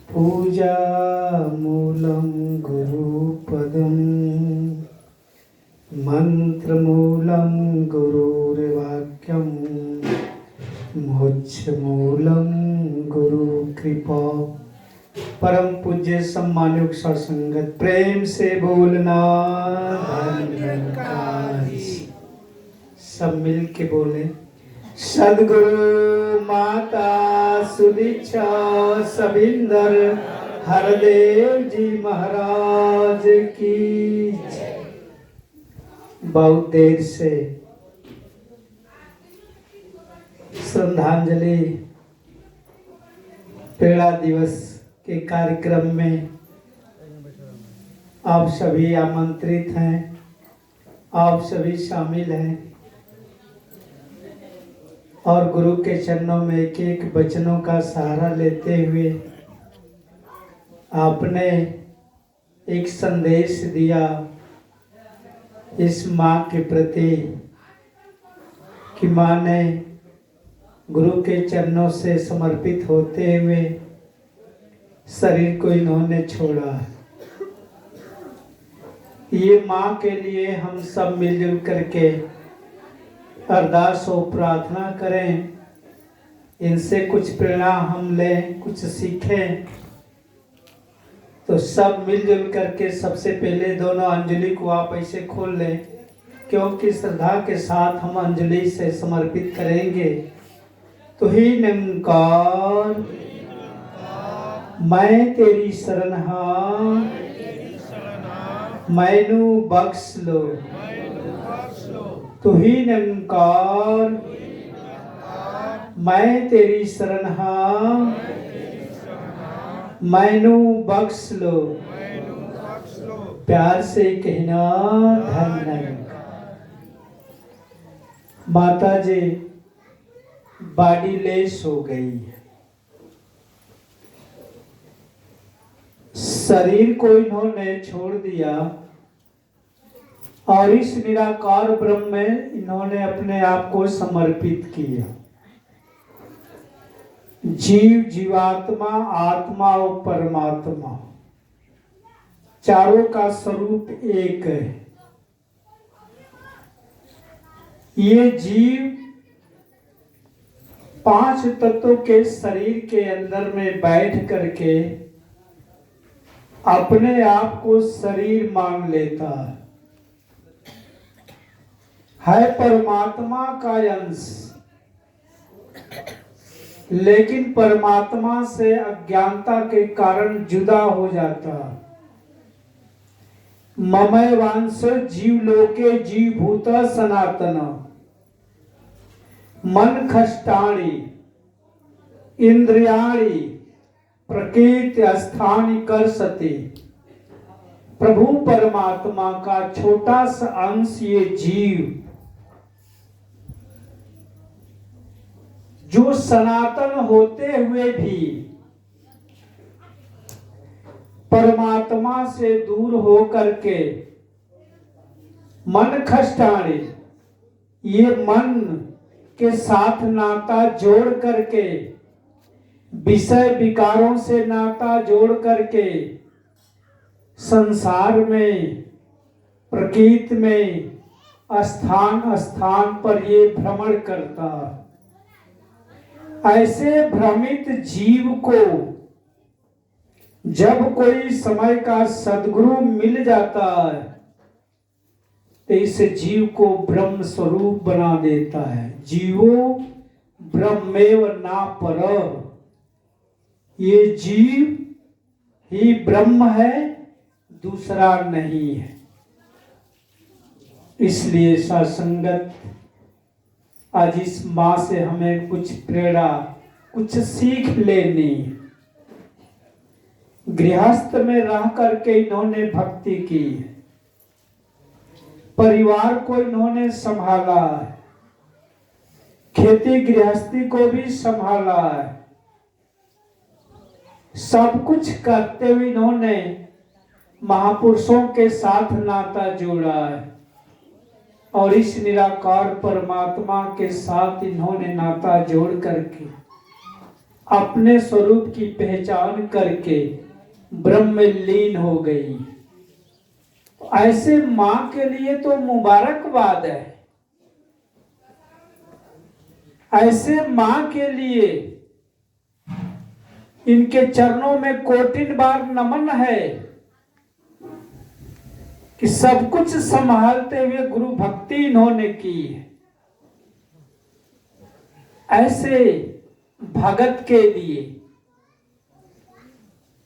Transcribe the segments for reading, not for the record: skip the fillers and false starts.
पूजा मूलं गुरुपदं मंत्रमूलं गुरुर्वाक्यं मोक्षमूलं गुरुकृपा। परम पूज्य सम्मानित सत्संगत प्रेम से बोलना धन्यवाद। सब मिल के बोले सद्गुरु माता सुदीक्षा सबिंदर हरदेव जी महाराज की। बहुत देर से श्रद्धांजलि पेड़ा दिवस के कार्यक्रम में आप सभी आमंत्रित हैं, आप सभी शामिल हैं और गुरु के चरणों में एक एक वचनों का सहारा लेते हुए आपने एक संदेश दिया इस माँ के प्रति कि माँ ने गुरु के चरणों से समर्पित होते हुए शरीर को इन्होंने छोड़ा। ये माँ के लिए हम सब मिलजुल करके अरदास और प्रार्थना करें, इनसे कुछ प्रेरणा हम लें, कुछ सीखें। तो सब मिलजुल करके सबसे पहले दोनों अंजलि को आप ऐसे खोल लें, क्योंकि श्रद्धा के साथ हम अंजलि से समर्पित करेंगे। तो ही निरंकार मैं तेरी शरण हां, मैनू बख्श लो। तू ही निरंकार मैं तेरी शरण हां, मैनू बख्श लो। प्यार से कहना धन्य। माता जी बॉडी लेस हो गई है, शरीर को इन्होंने छोड़ दिया और इस निराकार ब्रह्म में इन्होंने अपने आप को समर्पित किया। जीव, जीवात्मा, आत्मा और परमात्मा चारों का स्वरूप एक है। ये जीव पांच तत्वों के शरीर के अंदर में बैठ करके अपने आप को शरीर मान लेता है परमात्मा का अंश, लेकिन परमात्मा से अज्ञानता के कारण जुदा हो जाता। ममय वांश जीव लोके जीवभूत सनातन मन खष्टाणी इंद्रियाणी प्रकृति स्थानी कर सती। प्रभु परमात्मा का छोटा सा अंश ये जीव जो सनातन होते हुए भी परमात्मा से दूर हो करके मन खष्टाणी, ये मन के साथ नाता जोड़ करके, विषय विकारों से नाता जोड़ करके संसार में, प्रकृति में स्थान स्थान पर ये भ्रमण करता। ऐसे भ्रमित जीव को जब कोई समय का सद्गुरु मिल जाता है तो इस जीव को ब्रह्म स्वरूप बना देता है। जीवो ब्रह्मेव ना परः, ये जीव ही ब्रह्म है, दूसरा नहीं है। इसलिए सत्संगत आज इस माँ से हमें कुछ प्रेरणा, कुछ सीख लेनी है। गृहस्थ में रह करके इन्होंने भक्ति की, परिवार को इन्होंने संभाला है, खेती गृहस्थी को भी संभाला है। सब कुछ करते हुए इन्होंने महापुरुषों के साथ नाता जोड़ा है और इस निराकार परमात्मा के साथ इन्होंने नाता जोड़ करके अपने स्वरूप की पहचान करके ब्रह्म में लीन हो गई। ऐसे मां के लिए तो मुबारकबाद है। ऐसे मां के लिए इनके चरणों में कोटिन बार नमन है कि सब कुछ संभालते हुए गुरु भक्ति इन्होंने की है। ऐसे भगत के लिए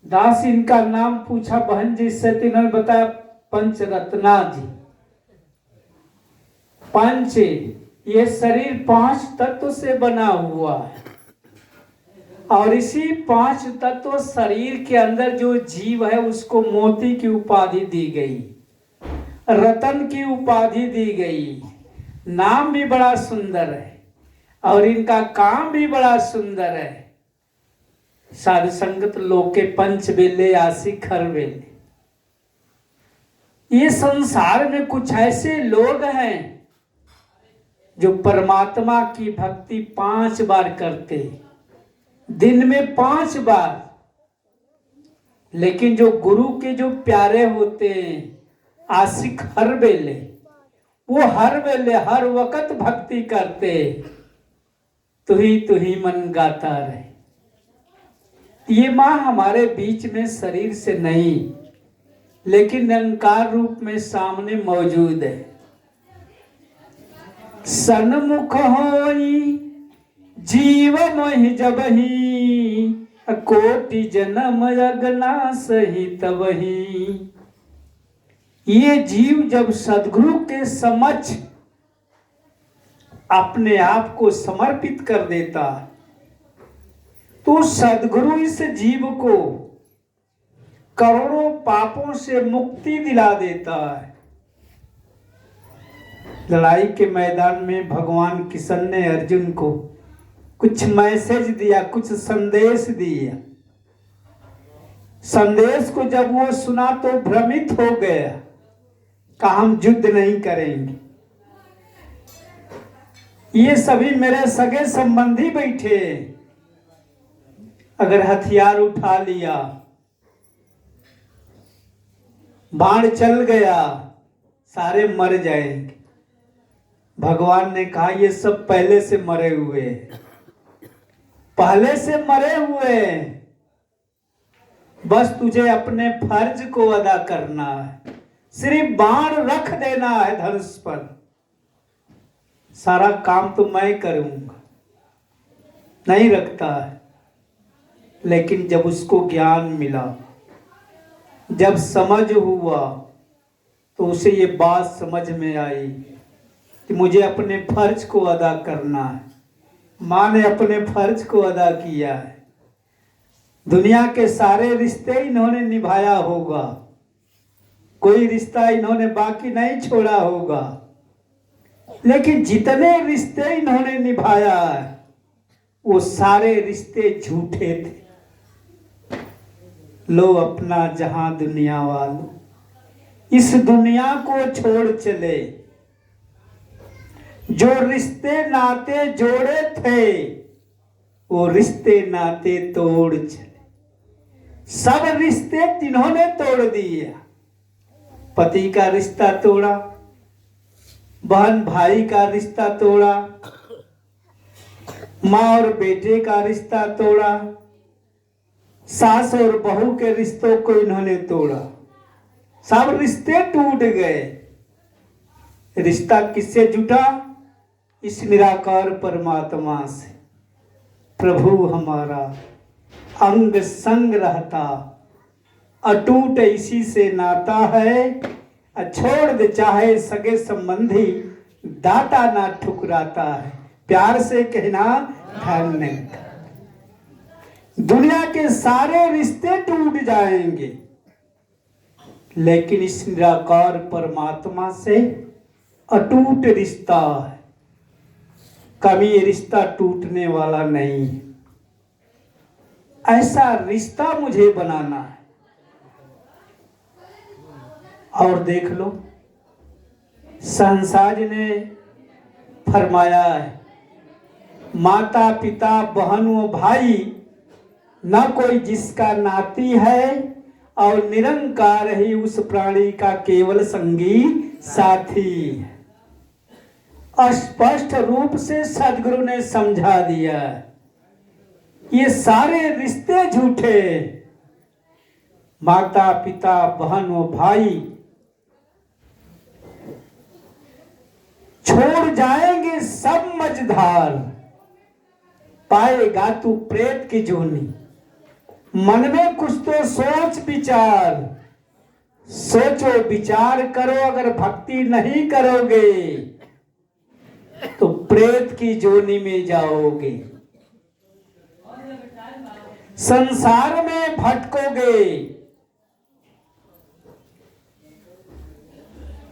दास इनका नाम पूछा बहन जी से, तो इन्होंने बताया पंचरत्ना जी। पंच, ये शरीर 5 तत्व से बना हुआ है और इसी 5 तत्व शरीर के अंदर जो जीव है उसको मोती की उपाधि दी गई, रतन की उपाधि दी गई। नाम भी बड़ा सुंदर है और इनका काम भी बड़ा सुंदर है। साधु संगत लोके पंच बेले आशिक हर बेले। ये संसार में कुछ ऐसे लोग हैं जो परमात्मा की भक्ति 5 बार करते, दिन में 5 बार। लेकिन जो गुरु के जो प्यारे होते हैं आशिक हर बेले, वो हर बेले हर वक्त भक्ति करते। तू ही मन गाता रहे। ये मां हमारे बीच में शरीर से नहीं लेकिन निरंकार रूप में सामने मौजूद है। सन्मुख होई जीव मोहि जबहि, कोटि जन्म अगना सही तबहि। ये जीव जब सद्गुरु के समक्ष अपने आप को समर्पित कर देता तो सद्गुरु इस जीव को करोड़ों पापों से मुक्ति दिला देता है। लड़ाई के मैदान में भगवान कृष्ण ने अर्जुन को कुछ मैसेज दिया, कुछ संदेश दिया। संदेश को जब वो सुना तो भ्रमित हो गया, कहा हम युद्ध नहीं करेंगे। ये सभी मेरे सगे संबंधी बैठे, अगर हथियार उठा लिया, बाण चल गया, सारे मर जाएंगे। भगवान ने कहा ये सब पहले से मरे हुए, पहले से मरे हुए, बस तुझे अपने फर्ज को अदा करना है। सिर्फ बाण रख देना है धनुष पर, सारा काम तो मैं करूंगा। नहीं रखता है, लेकिन जब उसको ज्ञान मिला, जब समझ हुआ, तो उसे ये बात समझ में आई कि मुझे अपने फर्ज को अदा करना है। माँ ने अपने फर्ज को अदा किया है। दुनिया के सारे रिश्ते इन्होंने निभाया होगा, कोई रिश्ता इन्होंने बाकी नहीं छोड़ा होगा, लेकिन जितने रिश्ते इन्होंने निभाया है वो सारे रिश्ते झूठे थे। लो अपना जहां दुनिया वालों, इस दुनिया को छोड़ चले। जो रिश्ते नाते जोड़े थे वो रिश्ते नाते तोड़ चले। सब रिश्ते जिन्होंने तोड़ दिया, पति का रिश्ता तोड़ा, बहन भाई का रिश्ता तोड़ा, माँ और बेटे का रिश्ता तोड़ा, सास और बहू के रिश्तों को इन्होंने तोड़ा। सब रिश्ते टूट गए। रिश्ता किससे जुटा? इस निराकार परमात्मा से। प्रभु हमारा अंग संग रहता, अटूट इसी से नाता है। छोड़ दे चाहे सगे संबंधी, दाता ना ठुकराता है। प्यार से कहना धन्य। दुनिया के सारे रिश्ते टूट जाएंगे, लेकिन इस निराकार परमात्मा से अटूट रिश्ता है। कभी ये रिश्ता टूटने वाला नहीं। ऐसा रिश्ता मुझे बनाना है। और देख लो, संसार ने फरमाया है, माता पिता बहन व भाई न कोई जिसका नाती है, और निरंकार ही उस प्राणी का केवल संगी साथी। स्पष्ट रूप से सदगुरु ने समझा दिया, ये सारे रिश्ते झूठे। माता पिता बहन और भाई छोड़ जाएंगे सब मझधार, पाएगा तू प्रेत की जोनी। मन में कुछ तो सोच विचार, सोचो विचार करो, अगर भक्ति नहीं करोगे तो प्रेत की जोनी में जाओगे, संसार में भटकोगे।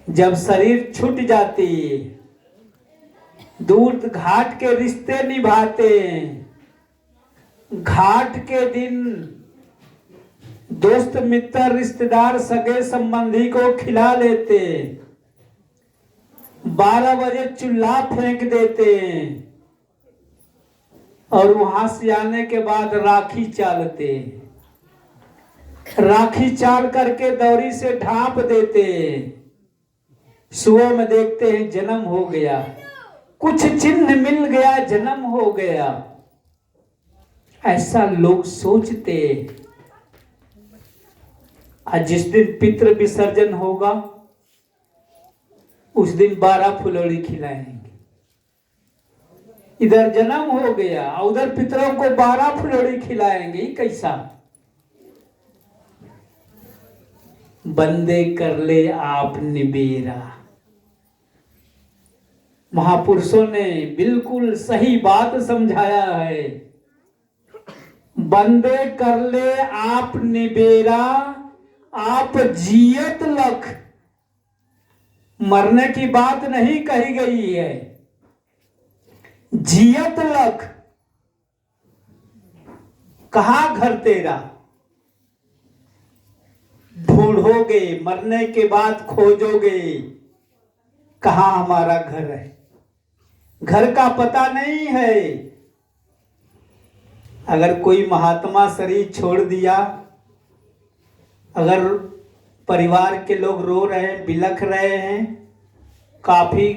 जब शरीर छूट जाती, दूर घाट के रिश्ते निभाते, घाट के दिन दोस्त मित्र रिश्तेदार सगे संबंधी को खिला लेते, 12 बजे चूल्हा फेंक देते, और वहां से आने के बाद राखी चालते, राखी चाल करके दौरी से ढांप देते। सुबह में देखते हैं जन्म हो गया, कुछ चिन्ह मिल गया, जन्म हो गया। ऐसा लोग सोचते। आज जिस दिन पितृ विसर्जन होगा उस दिन 12 फुलौड़ी खिलाएंगे। इधर जन्म हो गया, उधर पितरों को 12 फुलौड़ी खिलाएंगे। कैसा? बंदे कर ले आप निबेरा। महापुरुषों ने बिल्कुल सही बात समझाया है। बंदे कर ले आप निबेरा, आप जियत लख। मरने की बात नहीं कही गई है, जियत लख। कहाँ घर तेरा? ढूंढोगे, मरने के बाद खोजोगे कहाँ हमारा घर है। घर का पता नहीं है। अगर कोई महात्मा शरीर छोड़ दिया, अगर परिवार के लोग रो रहे हैं, बिलख रहे हैं, काफी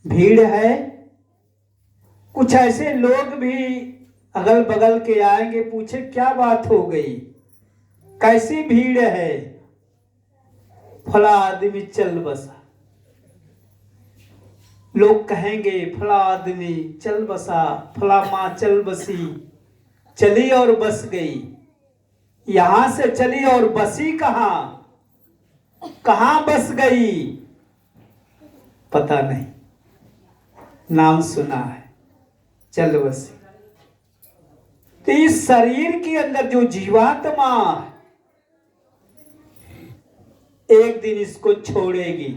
भीड़ है, कुछ ऐसे लोग भी अगल बगल के आएंगे, पूछे क्या बात हो गई, कैसी भीड़ है? फला आदमी चल बसा। लोग कहेंगे फला आदमी चल बसा, फला माँ चल बसी, चली और बस गई। यहां से चली और बसी कहां? कहां बस गई पता नहीं, नाम सुना है, चल बसी। तो इस शरीर के अंदर जो जीवात्मा एक दिन इसको छोड़ेगी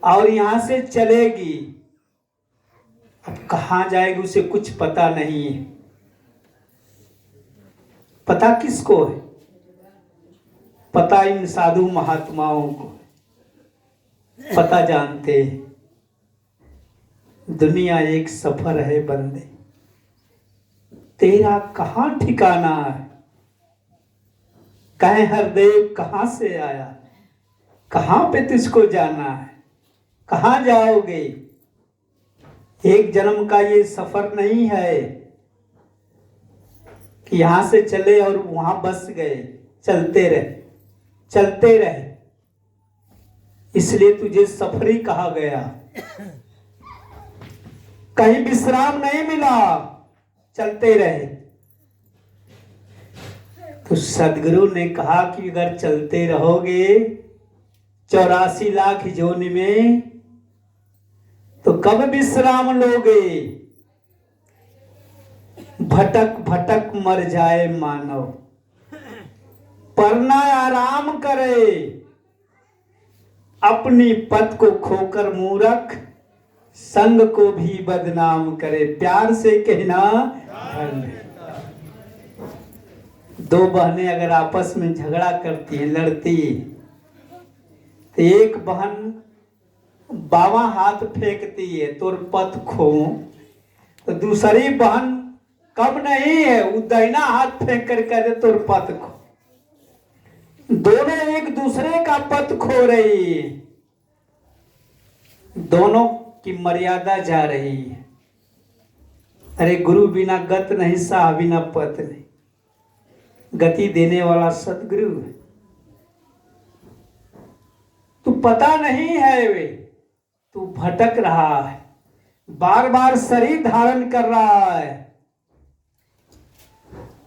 और यहां से चलेगी। अब कहां जाएगी उसे कुछ पता नहीं है। पता किसको है? पता इन साधु महात्माओं को पता, जानते हैं दुनिया एक सफर है बंदे, तेरा कहां ठिकाना है? कहे हरदेव कहां से आया, कहां पे तुझको जाना है, कहां जाओगे? एक जन्म का ये सफर नहीं है कि यहां से चले और वहां बस गए। चलते रहे, चलते रहे, इसलिए तुझे सफरी कहा गया। कहीं विश्राम नहीं मिला, चलते रहे। तो सदगुरु ने कहा कि अगर चलते रहोगे 84 लाख जोनि में, तो कब विश्राम लोगे? भटक भटक मर जाए मानव, परना आराम करे। अपनी पद को खोकर मूर्ख संग को भी बदनाम करे। प्यार से कहना, दो बहनें अगर आपस में झगड़ा करती हैं, लड़ती, तो एक बहन बावां हाथ फेंकती है तोर पथ खो, तो दूसरी बहन कम नहीं है, वो दाहिना हाथ फेंक कर कह दे तुर पथ खो। दोनों एक दूसरे का पथ खो रही है, दोनों की मर्यादा जा रही है। अरे गुरु बिना गत नहीं, साह बिना पथ नहीं। गति देने वाला सदगुरु है। तू पता नहीं है वे, तू भटक रहा है, बार बार शरीर धारण कर रहा है।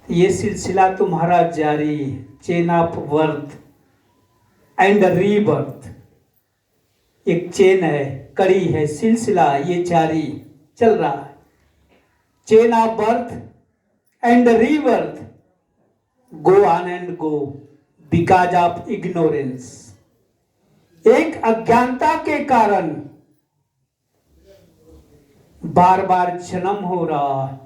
ये सिलसिला तुम्हारा जारी है। Chain of birth and rebirth, एक चेन है, कड़ी है, सिलसिला ये जारी चल रहा है। Chain of birth and rebirth, go on and go because of ignorance. एक अज्ञानता के कारण बार बार जन्म हो रहा है,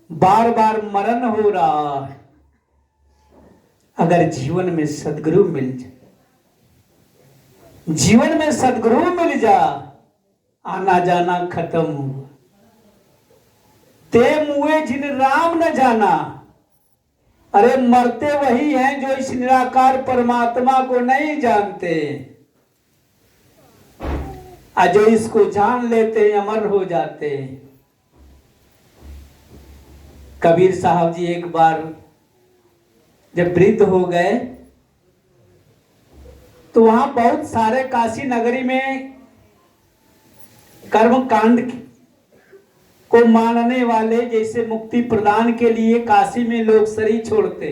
बार बार मरण हो रहा है। अगर जीवन में सदगुरु मिल जाए, जीवन में सदगुरु मिल जा, आना जाना खत्म हुआ। ते मुए जिन राम न जाना। अरे मरते वही हैं जो इस निराकार परमात्मा को नहीं जानते, और जो इसको जान लेते हैं अमर हो जाते हैं। कबीर साहब जी एक बार जब वृद्ध हो गए तो वहां बहुत सारे काशी नगरी में कर्म कांड को मानने वाले, जैसे मुक्ति प्रदान के लिए काशी में लोग शरीर छोड़ते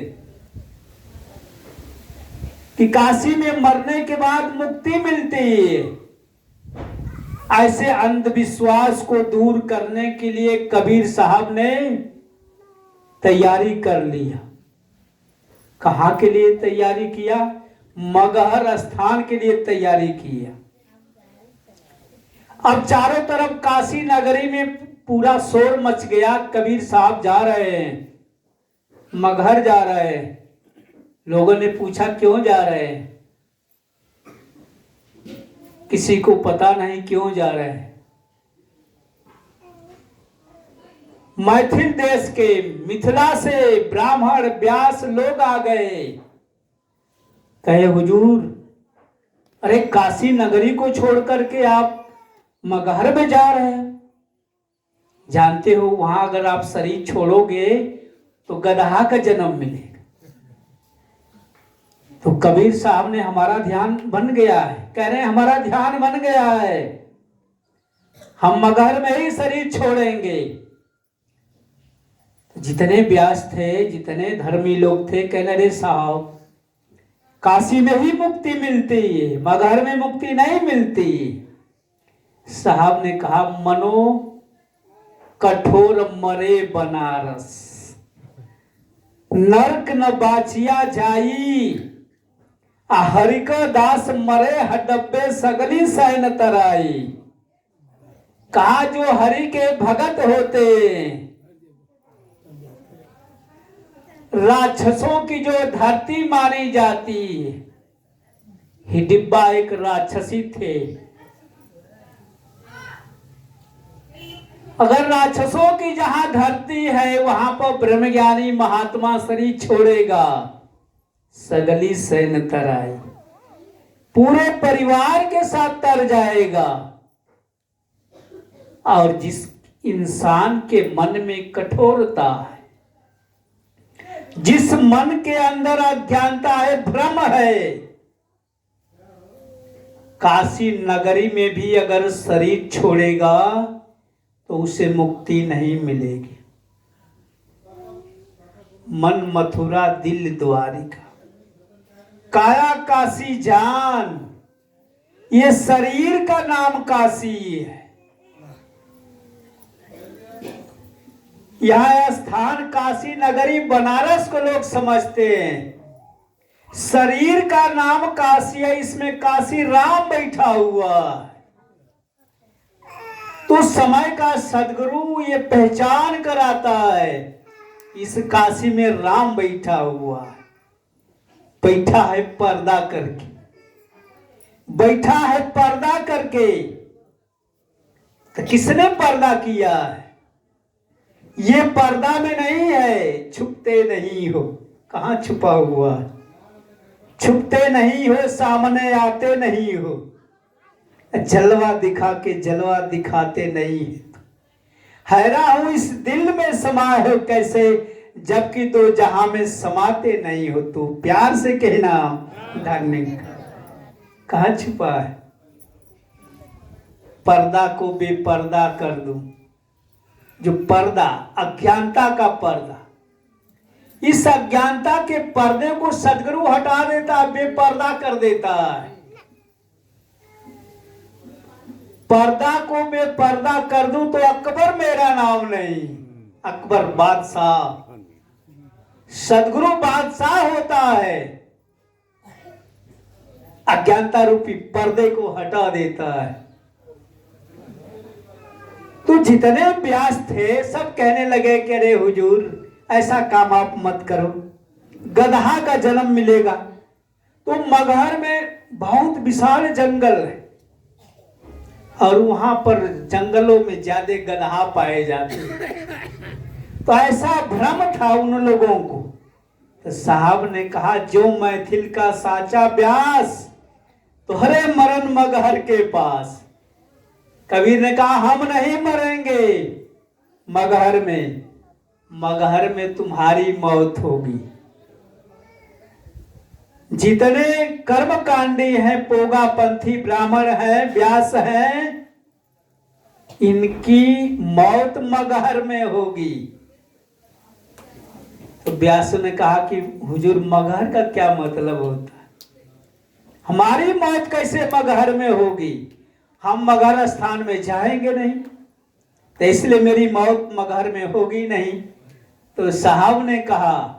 कि काशी में मरने के बाद मुक्ति मिलती है। ऐसे अंधविश्वास को दूर करने के लिए कबीर साहब ने तैयारी कर लिया। कहाँ के लिए तैयारी किया? मगहर स्थान के लिए तैयारी किया। अब चारों तरफ काशी नगरी में पूरा शोर मच गया। कबीर साहब जा रहे हैं, मगहर जा रहे हैं। लोगों ने पूछा क्यों जा रहे हैं? किसी को पता नहीं क्यों जा रहे हैं। मैथिल देश के, मिथिला से ब्राह्मण व्यास लोग आ गए। कहे हुजूर, अरे काशी नगरी को छोड़ करके आप मगहर में जा रहे हैं। जानते हो वहां अगर आप शरीर छोड़ोगे तो गदहा का जन्म मिलेगा। तो कबीर साहब ने, हमारा ध्यान बन गया है, कह रहे हैं हमारा ध्यान बन गया है, हम मगहर में ही शरीर छोड़ेंगे। जितने व्यास थे, जितने धर्मी लोग थे, कहने रे साहब काशी में ही मुक्ति मिलती है, मगहर में मुक्ति नहीं मिलती। साहब ने कहा, मनो कठोर मरे बनारस, नरक न बाचिया जाई, हरिक दास मरे हडब्बे सगली सैन तराई। कहा जो हरि के भगत होते, राक्षसों की जो धरती मानी जाती, हिडिब्बा एक राक्षसी थे। अगर राक्षसों की जहां धरती है वहां पर ब्रह्मज्ञानी महात्मा शरीर छोड़ेगा, सगली सैन तराई, पूरे परिवार के साथ तर जाएगा। और जिस इंसान के मन में कठोरता है, जिस मन के अंदर अज्ञानता है, भ्रम है, काशी नगरी में भी अगर शरीर छोड़ेगा तो उसे मुक्ति नहीं मिलेगी। मन मथुरा दिल द्वारिका, काया काशी जान, ये शरीर का नाम काशी है। यह स्थान काशी नगरी बनारस को लोग समझते हैं, शरीर का नाम काशी है, इसमें काशी राम बैठा हुआ है। तो समय का सदगुरु ये पहचान कराता है, इस काशी में राम बैठा हुआ है। बैठा है पर्दा करके, बैठा है पर्दा करके। तो किसने पर्दा किया है? ये पर्दा में नहीं है, छुपते नहीं हो। कहाँ छुपा हुआ? छुपते नहीं हो, सामने आते नहीं हो, जलवा दिखा के जलवा दिखाते नहीं है। हैरान हूं इस दिल में समाये हो कैसे, जबकि दो जहां में समाते नहीं हो। तू प्यार से कहना धन्य। कहाँ छुपा है? पर्दा को बेपर्दा कर दूं। जो पर्दा, अज्ञानता का पर्दा, इस अज्ञानता के पर्दे को सदगुरु हटा देता है, बेपर्दा कर देता है। पर्दा को बेपर्दा कर दूं तो अकबर मेरा नाम नहीं, अकबर बादशाह, सदगुरु बादशाह होता है। अज्ञानता रूपी पर्दे को हटा देता है। तो जितने व्यास थे सब कहने लगे कि अरे हुजूर ऐसा काम आप मत करो, गदहा का जन्म मिलेगा। तो मगहर में बहुत विशाल जंगल है और वहां पर जंगलों में ज्यादा गदहा पाए जाते हैं। तो ऐसा भ्रम था उन लोगों को। तो साहब ने कहा जो मैथिल का साचा व्यास, तो हरे मरण मगहर के पास। कबीर ने कहा हम नहीं मरेंगे मगहर में, मगहर में तुम्हारी मौत होगी। जितने कर्मकांडी हैं, पोगापंथी ब्राह्मण हैं, व्यास हैं, इनकी मौत मगहर में होगी। तो व्यास ने कहा कि हुजूर मगहर का क्या मतलब होता है? हमारी मौत कैसे मगहर में होगी? हम मगहर स्थान में जाएंगे नहीं, तो इसलिए मेरी मौत मगहर में होगी नहीं। तो साहब ने कहा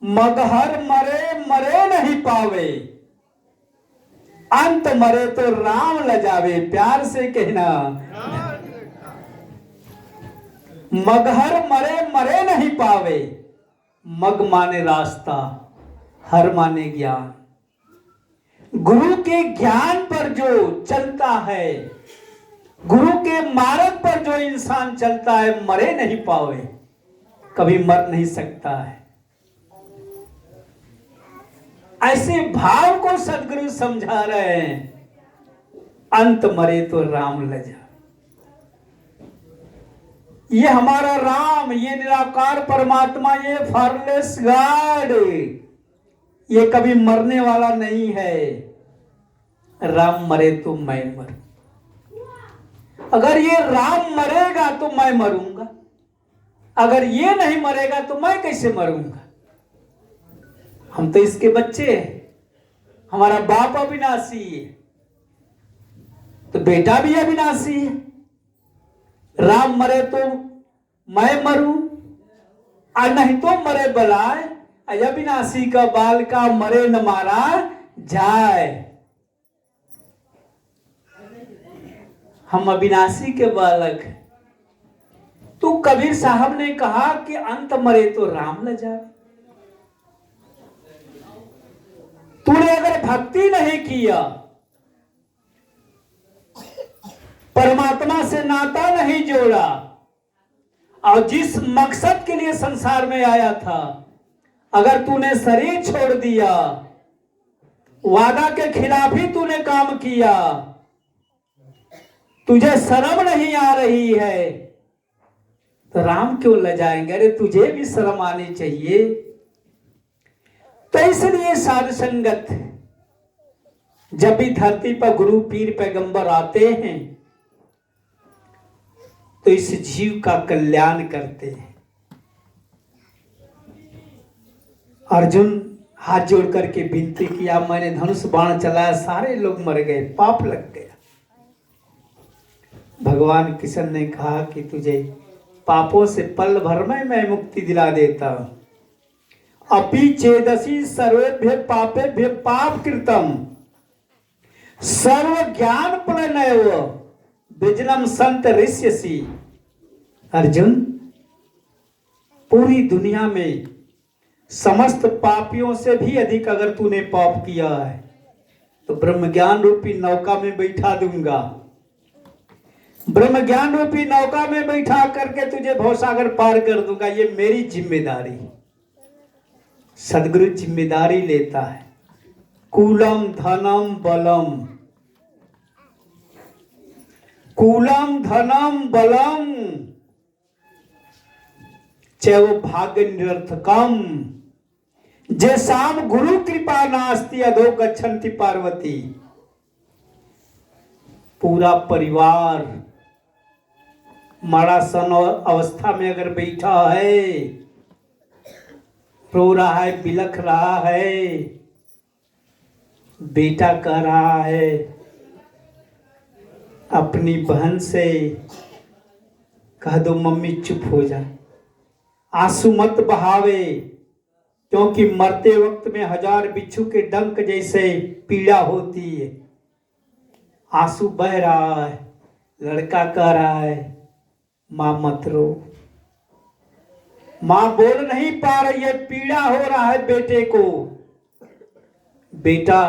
मगहर मरे मरे नहीं पावे, अंत मरे तो राम लजावे। प्यार से कहना मगहर मरे मरे नहीं पावे। मग माने रास्ता, हर माने ज्ञान। गुरु के ज्ञान पर जो चलता है, गुरु के मार्ग पर जो इंसान चलता है, मरे नहीं पावे, कभी मर नहीं सकता है। ऐसे भाव को सदगुरु समझा रहे हैं। अंत मरे तो राम लजा। ये हमारा राम, ये निराकार परमात्मा, ये फॉर्मलेस गॉड, ये कभी मरने वाला नहीं है। राम मरे तो मैं मरूं। अगर ये राम मरेगा तो मैं मरूंगा, अगर ये नहीं मरेगा तो मैं कैसे मरूंगा? हम तो इसके बच्चे हैं। हमारा बाप अविनाशी है तो बेटा भी अविनाशी है। राम मरे तो मैं मरूं, और नहीं तो मरे बलाय। अविनाशी का बाल का मरे न मारा जाए। हम अविनाशी के बालक हैं। तो कबीर साहब ने कहा कि अंत मरे तो राम ल जाए। तूने अगर भक्ति नहीं किया, परमात्मा से नाता नहीं जोड़ा, और जिस मकसद के लिए संसार में आया था, अगर तूने शरीर छोड़ दिया, वादा के खिलाफ ही तूने काम किया, तुझे शर्म नहीं आ रही है, तो राम क्यों ल जाएंगे? अरे तुझे भी शर्म आनी चाहिए। तो इसलिए साध संगत, जब भी धरती पर गुरु पीर पैगंबर आते हैं तो इस जीव का कल्याण करते हैं। अर्जुन हाथ जोड़ करके विनती किया, मैंने धनुष बाण चलाया, सारे लोग मर गए, पाप लग गया। भगवान कृष्ण ने कहा कि तुझे पापों से पल भर में मैं मुक्ति दिला देता हूं। अपि चेदसि सर्वेभ्य पापेभ्य पाप कृतम सर्व ज्ञान प्रणयव विजनम संत ऋष्यसि। अर्जुन, पूरी दुनिया में समस्त पापियों से भी अधिक अगर तूने पाप किया है तो ब्रह्म ज्ञान रूपी नौका में बैठा दूंगा। ब्रह्म ज्ञान रूपी नौका में बैठा करके तुझे भवसागर पार कर दूंगा, ये मेरी जिम्मेदारी। सदगुरु जिम्मेदारी लेता है। कूलम धनम बलम, कूलम धनम बलम चाहे वो भाग्य निरर्थकम, जे शाम गुरु कृपा नास्ति अधो गच्छन्ति पार्वती। पूरा परिवार मरासन अवस्था में अगर बैठा है, रो रहा है, बिलख रहा है, बेटा कह रहा है अपनी बहन से, कह दो मम्मी चुप हो जा, आंसू मत बहावे, क्योंकि मरते वक्त में 1000 बिच्छू के डंक जैसे पीड़ा होती है। आंसू बह रहा है, लड़का कह रहा है मां मत रो। मां बोल नहीं पा रही है, पीड़ा हो रहा है बेटे को। बेटा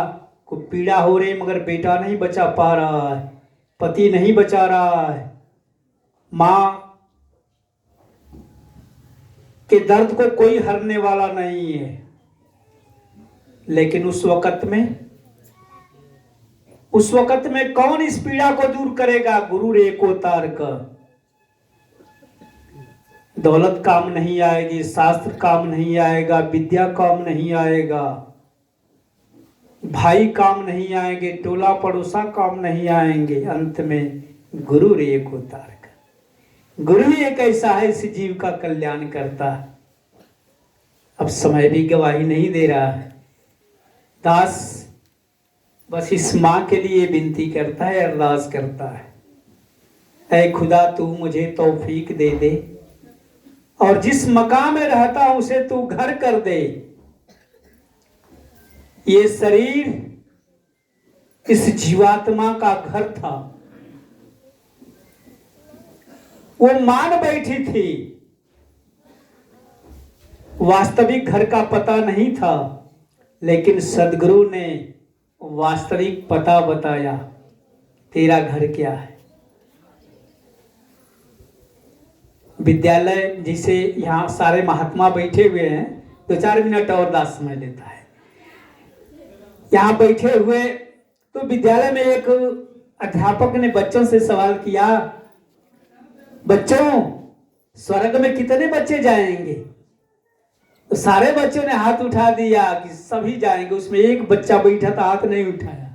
को पीड़ा हो रही मगर बेटा नहीं बचा पा रहा है, पति नहीं बचा रहा है। मां के दर्द को कोई हरने वाला नहीं है। लेकिन उस वक्त में कौन इस पीड़ा को दूर करेगा? गुरु एको तारक। दौलत काम नहीं आएगी, शास्त्र काम नहीं आएगा, विद्या काम नहीं आएगा, भाई काम नहीं आएंगे, टोला पड़ोसा काम नहीं आएंगे। अंत में गुरु एको तारक। गुरु ही एक ऐसा है इस जीव का कल्याण करता है। अब समय भी गवाही नहीं दे रहा है। दास बस इस मां के लिए विनती करता है, अरदास करता है, ऐ खुदा तू मुझे तौफीक दे दे और जिस मकान में रहता हूं उसे तू घर कर दे। ये शरीर इस जीवात्मा का घर था। वो मान बैठी थी, वास्तविक घर का पता नहीं था, लेकिन सदगुरु ने वास्तविक पता बताया, तेरा घर क्या है। विद्यालय जिसे यहाँ सारे महात्मा बैठे हुए हैं, 2-4 मिनट और दास समय लेता है। यहाँ बैठे हुए तो विद्यालय में एक अध्यापक ने बच्चों से सवाल किया, बच्चों स्वर्ग में कितने बच्चे जाएंगे? तो सारे बच्चों ने हाथ उठा दिया कि सभी जाएंगे। उसमें एक बच्चा बैठा था, हाथ नहीं उठाया।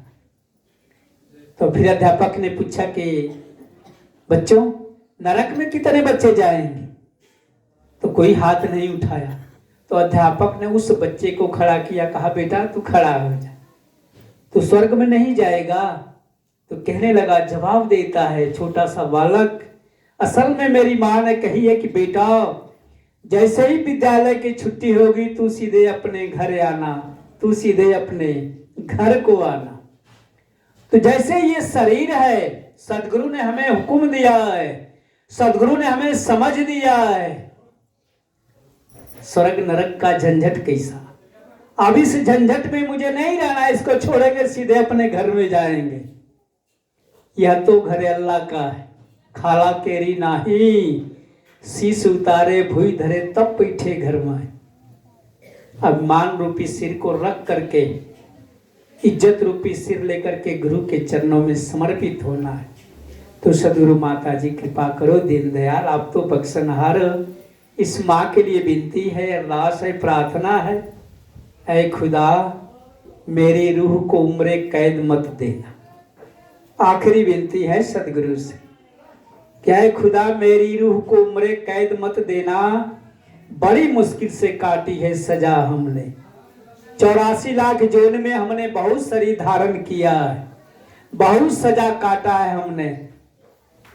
तो फिर अध्यापक ने पूछा कि बच्चों नरक में कितने बच्चे जाएंगे? तो कोई हाथ नहीं उठाया। तो अध्यापक ने उस बच्चे को खड़ा किया, कहा बेटा तू खड़ा हो जा, तू स्वर्ग में नहीं जाएगा। तो कहने लगा, जवाब देता है छोटा सा बालक, असल में मेरी मां ने कही है कि बेटा जैसे ही विद्यालय की छुट्टी होगी तू सीधे अपने घर आना, तू सीधे अपने घर को आना। तो जैसे ये शरीर है, सदगुरु ने हमें हुक्म दिया है, सदगुरु ने हमें समझ दिया है, स्वर्ग नरक का झंझट कैसा। अब इस झंझट में मुझे नहीं रहना, इसको छोड़ेंगे सीधे अपने घर में जाएंगे। यह तो घर अल्लाह का है, खाला केरी नाही, शीश उतारे भूई धरे तब बैठे घर में। अभिमान रूपी सिर को रख करके, इज्जत रूपी सिर लेकर के गुरु के चरणों में समर्पित होना है। तो सदगुरु माता जी कृपा करो, दीन दयाल आप तो बख्शनहार। इस माँ के लिए विनती है, अरदास है, प्रार्थना है, ऐ खुदा मेरी रूह को उम्र कैद मत देना। आखिरी विनती है सदगुरु से, क्या है खुदा मेरी रूह को उम्र कैद मत देना, बड़ी मुश्किल से काटी है सजा हमने। 84 लाख जोन में हमने बहुत शरीर धारण किया है, बहुत सजा काटा है हमने,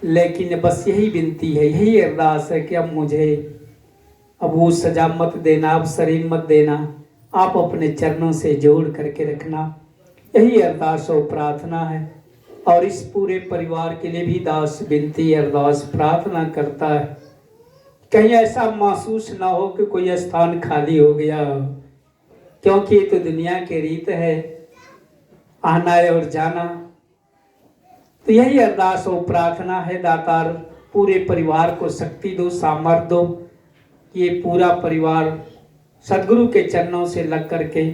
लेकिन बस यही विनती है, यही अरदास है कि अब मुझे अब वो सजा मत देना, अब शरीर मत देना, आप अपने चरणों से जोड़ करके रखना। यही अरदास और प्रार्थना है। और इस पूरे परिवार के लिए भी दास विनती अरदास प्रार्थना करता है, कहीं ऐसा महसूस ना हो कि कोई स्थान खाली हो गया हो, क्योंकि ये तो दुनिया की रीत है, आना है और जाना। तो यही अरदास और प्रार्थना है, दातार पूरे परिवार को शक्ति दो, सामर्थ्य दो, ये पूरा परिवार सदगुरु के चरणों से लग करके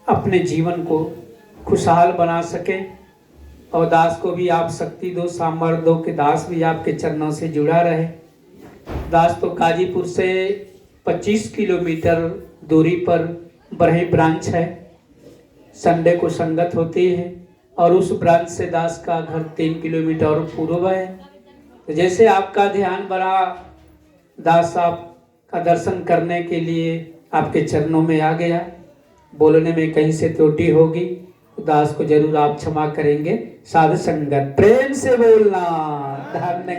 अपने जीवन को खुशहाल बना सके। और दास को भी आप शक्ति दो, सामर्थ्य दो कि दास भी आपके चरणों से जुड़ा रहे। दास तो गाजीपुर से 25 किलोमीटर दूरी पर बरही ब्रांच है, संडे को संगत होती है, और उस ब्रांच से दास का घर 3 किलोमीटर और पूर्व है। तो जैसे आपका ध्यान बना, दास आपका दर्शन करने के लिए आपके चरणों में आ गया। बोलने में कहीं से त्रुटि होगी तो दास को जरूर आप क्षमा करेंगे। साधु संगत प्रेम से बोलना। धन्यवाद।